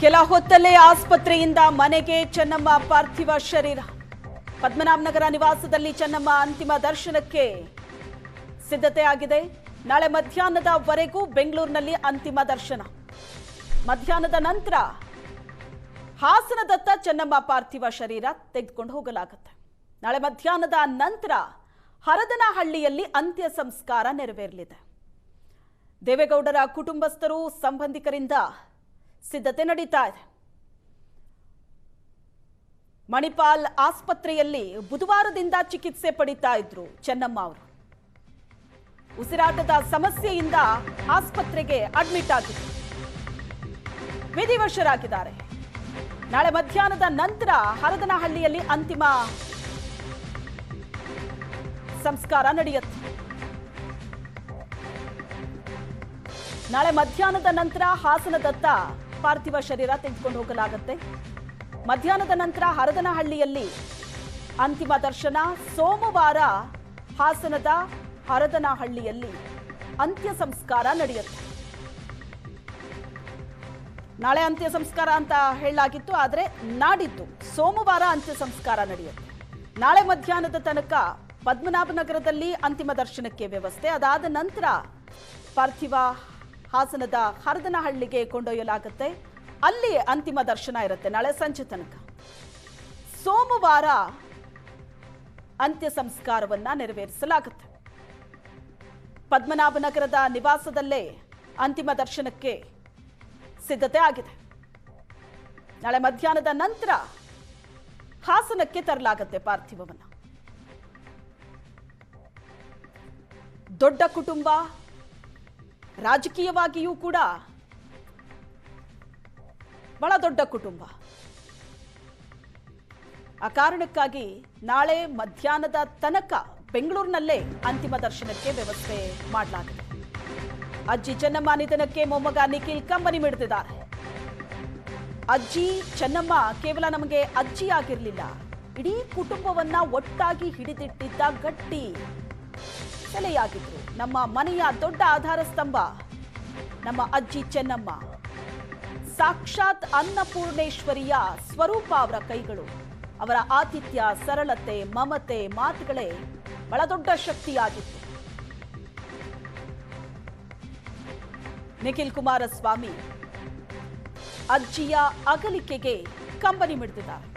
ಕೆಲ ಹೊತ್ತಲ್ಲೇ ಆಸ್ಪತ್ರೆಯಿಂದ ಮನೆಗೆ ಚೆನ್ನಮ್ಮ ಪಾರ್ಥಿವ ಶರೀರ. ಪದ್ಮನಾಭನಗರ ನಿವಾಸದಲ್ಲಿ ಚೆನ್ನಮ್ಮ ಅಂತಿಮ ದರ್ಶನಕ್ಕೆ ಸಿದ್ಧತೆ ಆಗಿದೆ. ನಾಳೆ ಮಧ್ಯಾಹ್ನದವರೆಗೂ ಬೆಂಗಳೂರಿನಲ್ಲಿ ಅಂತಿಮ ದರ್ಶನ. ಮಧ್ಯಾಹ್ನದ ನಂತರ ಹಾಸನದತ್ತ ಚೆನ್ನಮ್ಮ ಪಾರ್ಥಿವ ಶರೀರ ತೆಗೆದುಕೊಂಡು ಹೋಗಲಾಗುತ್ತೆ. ನಾಳೆ ಮಧ್ಯಾಹ್ನದ ನಂತರ ಹರದನಹಳ್ಳಿಯಲ್ಲಿ ಅಂತ್ಯ ಸಂಸ್ಕಾರ ನೆರವೇರಲಿದೆ. ದೇವೇಗೌಡರ ಕುಟುಂಬಸ್ಥರು ಸಂಬಂಧಿಕರಿಂದ ಸಿದ್ಧತೆ ನಡೀತಾ ಇದೆ. ಮಣಿಪಾಲ್ ಆಸ್ಪತ್ರೆಯಲ್ಲಿ ಬುಧವಾರದಿಂದ ಚಿಕಿತ್ಸೆ ಪಡಿತಾ ಇದ್ರು ಚೆನ್ನಮ್ಮ ಅವರು. ಉಸಿರಾಟದ ಸಮಸ್ಯೆಯಿಂದ ಆಸ್ಪತ್ರೆಗೆ ಅಡ್ಮಿಟ್ ಆಗಿದ್ರು, ವಿಧಿವಶರಾಗಿದ್ದಾರೆ. ನಾಳೆ ಮಧ್ಯಾಹ್ನದ ನಂತರ ಹರದನಹಳ್ಳಿಯಲ್ಲಿ ಅಂತಿಮ ಸಂಸ್ಕಾರ ನಡೆಯುತ್ತೆ. ನಾಳೆ ಮಧ್ಯಾಹ್ನದ ನಂತರ ಹಾಸನದತ್ತ ಪಾರ್ಥಿವ ಶರೀರ ತೆಗೆದುಕೊಂಡು ಹೋಗಲಾಗುತ್ತೆ. ಮಧ್ಯಾಹ್ನದ ನಂತರ ಹರದನಹಳ್ಳಿಯಲ್ಲಿ ಅಂತಿಮ ದರ್ಶನ. ಸೋಮವಾರ ಹಾಸನದ ಹರದನಹಳ್ಳಿಯಲ್ಲಿ ಅಂತ್ಯ ಸಂಸ್ಕಾರ ನಡೆಯುತ್ತೆ. ನಾಳೆ ಅಂತ್ಯ ಸಂಸ್ಕಾರ ಅಂತ ಹೇಳಲಾಗಿತ್ತು, ಆದರೆ ನಾಡಿದ್ದು ಸೋಮವಾರ ಅಂತ್ಯ ಸಂಸ್ಕಾರ ನಡೆಯುತ್ತೆ. ನಾಳೆ ಮಧ್ಯಾಹ್ನದ ತನಕ ಪದ್ಮನಾಭನಗರದಲ್ಲಿ ಅಂತಿಮ ದರ್ಶನಕ್ಕೆ ವ್ಯವಸ್ಥೆ. ಅದಾದ ನಂತರ ಪಾರ್ಥಿವ ಹಾಸನದ ಹರದನಹಳ್ಳಿಗೆ ಕೊಂಡೊಯ್ಯಲಾಗುತ್ತೆ. ಅಲ್ಲಿ ಅಂತಿಮ ದರ್ಶನ ಇರುತ್ತೆ ನಾಳೆ ಸಂಜೆ ತನಕ. ಸೋಮವಾರ ಅಂತ್ಯ ಸಂಸ್ಕಾರವನ್ನ ನೆರವೇರಿಸಲಾಗುತ್ತೆ. ಪದ್ಮನಾಭನಗರದ ನಿವಾಸದಲ್ಲೇ ಅಂತಿಮ ದರ್ಶನಕ್ಕೆ ಸಿದ್ಧತೆ ಆಗಿದೆ. ನಾಳೆ ಮಧ್ಯಾಹ್ನದ ನಂತರ ಹಾಸನಕ್ಕೆ ತರಲಾಗುತ್ತೆ ಪಾರ್ಥಿವವನ್ನು. ದೊಡ್ಡ ಕುಟುಂಬ, ರಾಜಕೀಯವಾಗಿಯೂ ಕೂಡ ಬಹಳ ದೊಡ್ಡ ಕುಟುಂಬ. ಆ ಕಾರಣಕ್ಕಾಗಿ ನಾಳೆ ಮಧ್ಯಾಹ್ನದ ತನಕ ಬೆಂಗಳೂರಿನಲ್ಲೇ ಅಂತಿಮ ದರ್ಶನಕ್ಕೆ ವ್ಯವಸ್ಥೆ ಮಾಡಲಾಗಿದೆ. ಅಜ್ಜಿ ಚೆನ್ನಮ್ಮ ನಿಧನಕ್ಕೆ ಮೊಮ್ಮಗ ನಿಖಿಲ್ ಕಂಬನಿ ಮಿಡಿದಿದ್ದಾರೆ. ಅಜ್ಜಿ ಚೆನ್ನಮ್ಮ ಕೇವಲ ನಮಗೆ ಅಜ್ಜಿ ಆಗಿರಲಿಲ್ಲ, ಇಡೀ ಕುಟುಂಬವನ್ನ ಒಟ್ಟಾಗಿ ಹಿಡಿದಿಟ್ಟಿದ್ದ ಗಟ್ಟಿ ಸೆಲೆಯಾಗಿದ್ರು. ನಮ್ಮ ಮನೆಯ ದೊಡ್ಡ ಆಧಾರ ಸ್ತಂಭ ನಮ್ಮ ಅಜ್ಜಿ ಚೆನ್ನಮ್ಮ. ಸಾಕ್ಷಾತ್ ಅನ್ನಪೂರ್ಣೇಶ್ವರಿಯ ಸ್ವರೂಪ ಅವರ ಕೈಗಳು. ಅವರ ಆತಿಥ್ಯ, ಸರಳತೆ, ಮಮತೆ, ಮಾತುಗಳೇ ಬಹಳ ದೊಡ್ಡ ಶಕ್ತಿಯಾಗಿತ್ತು. ನಿಖಿಲ್ ಕುಮಾರಸ್ವಾಮಿ ಅಜ್ಜಿಯ ಅಗಲಿಕೆಗೆ ಕಂಬನಿ ಮಿಡಿದಿದ್ದಾರೆ.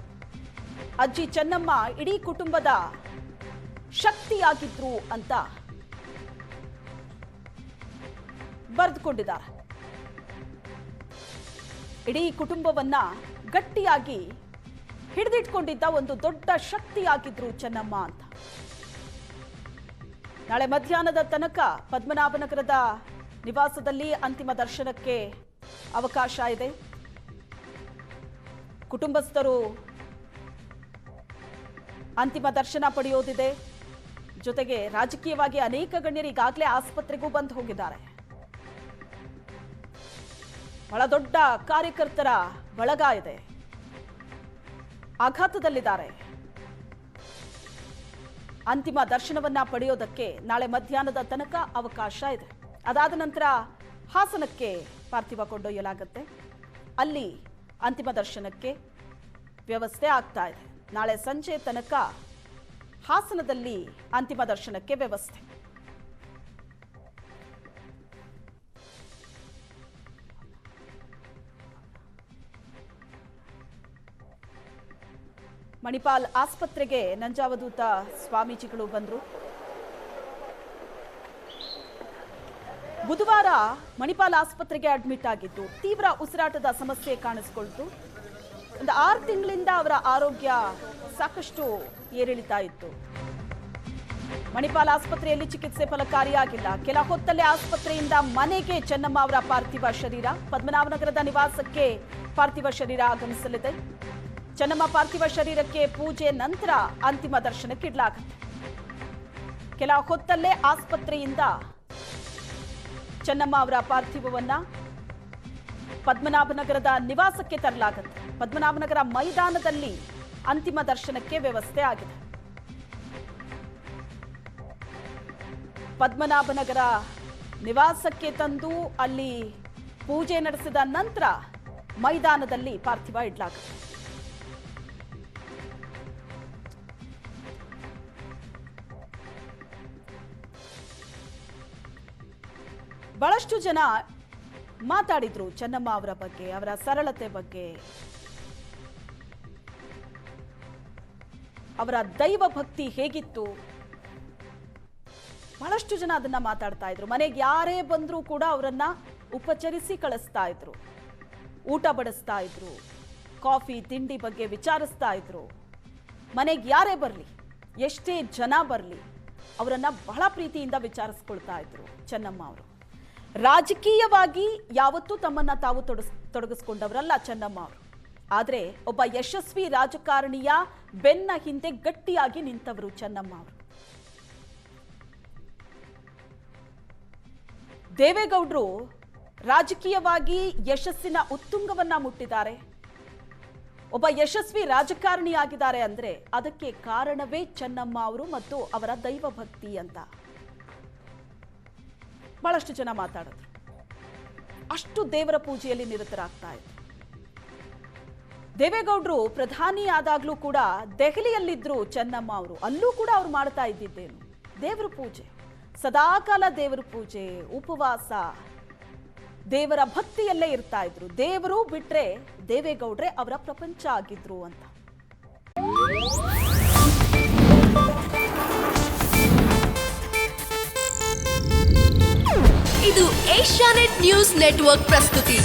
ಅಜ್ಜಿ ಚೆನ್ನಮ್ಮ ಇಡೀ ಕುಟುಂಬದ ಶಕ್ತಿಯಾಗಿದ್ರು ಅಂತ ಬರೆದುಕೊಂಡಿದ್ದಾರೆ. ಇಡೀ ಕುಟುಂಬವನ್ನ ಗಟ್ಟಿಯಾಗಿ ಹಿಡಿದಿಟ್ಕೊಂಡಿದ್ದ ಒಂದು ದೊಡ್ಡ ಶಕ್ತಿಯಾಗಿದ್ರು ಚೆನ್ನಮ್ಮ ಅಂತ. ನಾಳೆ ಮಧ್ಯಾಹ್ನದ ತನಕ ಪದ್ಮನಾಭನಗರದ ನಿವಾಸದಲ್ಲಿ ಅಂತಿಮ ದರ್ಶನಕ್ಕೆ ಅವಕಾಶ ಇದೆ. ಕುಟುಂಬಸ್ಥರು ಅಂತಿಮ ದರ್ಶನ ಪಡೆಯೋದಿದೆ. ಜೊತೆಗೆ ರಾಜಕೀಯವಾಗಿ ಅನೇಕ ಗಣ್ಯರು ಈಗಾಗಲೇ ಆಸ್ಪತ್ರೆಗೂ ಬಂದು ಹೋಗಿದ್ದಾರೆ. ಬಹಳ ದೊಡ್ಡ ಕಾರ್ಯಕರ್ತರ ಬಳಗ ಇದೆ, ಆಘಾತದಲ್ಲಿದ್ದಾರೆ. ಅಂತಿಮ ದರ್ಶನವನ್ನ ಪಡೆಯೋದಕ್ಕೆ ನಾಳೆ ಮಧ್ಯಾಹ್ನದ ತನಕ ಅವಕಾಶ ಇದೆ. ಅದಾದ ನಂತರ ಹಾಸನಕ್ಕೆ ಪಾರ್ಥಿವ ಕೊಂಡೊಯ್ಯಲಾಗುತ್ತೆ. ಅಲ್ಲಿ ಅಂತಿಮ ದರ್ಶನಕ್ಕೆ ವ್ಯವಸ್ಥೆ ಆಗ್ತಾ ಇದೆ. ನಾಳೆ ಸಂಜೆ ತನಕ ಹಾಸನದಲ್ಲಿ ಅಂತಿಮ ದರ್ಶನಕ್ಕೆ ವ್ಯವಸ್ಥೆ. ಮಣಿಪಾಲ್ ಆಸ್ಪತ್ರೆಗೆ ನಂಜಾವಧೂತ ಸ್ವಾಮೀಜಿಗಳು ಬಂದರು. ಬುಧವಾರ ಮಣಿಪಾಲ್ ಆಸ್ಪತ್ರೆಗೆ ಅಡ್ಮಿಟ್ ಆಗಿದ್ದು ತೀವ್ರ ಉಸಿರಾಟದ ಸಮಸ್ಯೆ ಕಾಣಿಸಿಕೊಳ್ತು. ಒಂದು 6 ತಿಂಗಳಿಂದ ಅವರ ಆರೋಗ್ಯ ಸಾಕಷ್ಟು ಏರಿಳಿತಾ ಇತ್ತು. ಮಣಿಪಾಲ್ ಆಸ್ಪತ್ರೆಯಲ್ಲಿ ಚಿಕಿತ್ಸೆ ಫಲಕಾರಿಯಾಗಿಲ್ಲ. ಕೆಲ ಹೊತ್ತಲ್ಲೇ ಆಸ್ಪತ್ರೆಯಿಂದ ಮನೆಗೆ ಚೆನ್ನಮ್ಮ ಅವರ ಪಾರ್ಥಿವ ಶರೀರ. ಪದ್ಮನಾಭನಗರದ ನಿವಾಸಕ್ಕೆ ಪಾರ್ಥಿವ ಶರೀರ ಆಗಮಿಸಲಿದೆ. ಚೆನ್ನಮ್ಮ ಪಾರ್ಥಿವ ಶರೀರಕ್ಕೆ ಪೂಜೆ ನಂತರ ಅಂತಿಮ ದರ್ಶನಕ್ಕೆ ಇಡಲಾಗುತ್ತೆ. ಕೆಲ ಹೊತ್ತಲ್ಲೇ ಆಸ್ಪತ್ರೆಯಿಂದ ಚೆನ್ನಮ್ಮ ಅವರ ಪಾರ್ಥಿವವನ್ನ ಪದ್ಮನಾಭನಗರದ ನಿವಾಸಕ್ಕೆ ತರಲಾಗುತ್ತೆ. ಪದ್ಮನಾಭನಗರ ಮೈದಾನದಲ್ಲಿ ಅಂತಿಮ ದರ್ಶನಕ್ಕೆ ವ್ಯವಸ್ಥೆ ಆಗಿದೆ. ಪದ್ಮನಾಭನಗರ ನಿವಾಸಕ್ಕೆ ತಂದು ಅಲ್ಲಿ ಪೂಜೆ ನಡೆಸಿದ ನಂತರ ಮೈದಾನದಲ್ಲಿ ಪಾರ್ಥಿವ ಇಡಲಾಗುತ್ತೆ. ಬಹಳಷ್ಟು ಜನ ಮಾತಾಡಿದ್ರು ಚೆನ್ನಮ್ಮ ಅವರ ಬಗ್ಗೆ, ಅವರ ಸರಳತೆ ಬಗ್ಗೆ, ಅವರ ದೈವ ಭಕ್ತಿ ಹೇಗಿತ್ತು. ಬಹಳಷ್ಟು ಜನ ಅದನ್ನ ಮಾತಾಡ್ತಾ ಇದ್ರು. ಮನೆಗೆ ಯಾರೇ ಬಂದರೂ ಕೂಡ ಅವರನ್ನ ಉಪಚರಿಸಿ ಕಳಿಸ್ತಾ ಇದ್ರು, ಊಟ ಬಡಿಸ್ತಾ ಇದ್ರು, ಕಾಫಿ ತಿಂಡಿ ಬಗ್ಗೆ ವಿಚಾರಿಸ್ತಾ ಇದ್ರು. ಮನೆಗೆ ಯಾರೇ ಬರಲಿ, ಎಷ್ಟೇ ಜನ ಬರಲಿ, ಅವರನ್ನ ಬಹಳ ಪ್ರೀತಿಯಿಂದ ವಿಚಾರಿಸ್ಕೊಳ್ತಾ ಇದ್ರು ಚೆನ್ನಮ್ಮ ಅವರು. ರಾಜಕೀಯವಾಗಿ ಯಾವತ್ತೂ ತಮ್ಮನ್ನ ತಾವು ತೊಡಗಿಸ್ಕೊಂಡವರಲ್ಲ ಚೆನ್ನಮ್ಮ ಅವರು. ಆದರೆ ಒಬ್ಬ ಯಶಸ್ವಿ ರಾಜಕಾರಣಿಯ ಬೆನ್ನ ಹಿಂದೆ ಗಟ್ಟಿಯಾಗಿ ನಿಂತವರು ಚೆನ್ನಮ್ಮ ಅವರು. ದೇವೇಗೌಡರು ರಾಜಕೀಯವಾಗಿ ಯಶಸ್ಸಿನ ಉತ್ತುಂಗವನ್ನ ಮುಟ್ಟಿದ್ದಾರೆ. ಒಬ್ಬ ಯಶಸ್ವಿ ರಾಜಕಾರಣಿಯಾಗಿದ್ದಾರೆ ಅಂದ್ರೆ ಅದಕ್ಕೆ ಕಾರಣವೇ ಚೆನ್ನಮ್ಮ ಅವರು ಮತ್ತು ಅವರ ದೈವ ಭಕ್ತಿ ಅಂತ ಬಹಳಷ್ಟು ಜನ ಮಾತಾಡಿದ್ರು. ಅಷ್ಟು ದೇವರ ಪೂಜೆಯಲ್ಲಿ ನಿರತರಾಗ್ತಾ ಇದ್ರು. ದೇವೇಗೌಡರು ಪ್ರಧಾನಿ ಆದಾಗ್ಲೂ ಕೂಡ ದೆಹಲಿಯಲ್ಲಿದ್ರು ಚೆನ್ನಮ್ಮ ಅವರು. ಅಲ್ಲೂ ಕೂಡ ಅವ್ರು ಮಾಡ್ತಾ ಇದ್ದಿದ್ದೇನು, ದೇವರ ಪೂಜೆ, ಸದಾಕಾಲ ದೇವರ ಪೂಜೆ, ಉಪವಾಸ, ದೇವರ ಭಕ್ತಿಯಲ್ಲೇ ಇರ್ತಾ ಇದ್ರು. ದೇವರು ಬಿಟ್ರೆ ದೇವೇಗೌಡ್ರೆ ಅವರ ಪ್ರಪಂಚ ಆಗಿದ್ರು ಅಂತ. ಇದು ಏಷ್ಯಾನೆಟ್ ನ್ಯೂಸ್ ನೆಟ್ವರ್ಕ್ ಪ್ರಸ್ತುತಿ.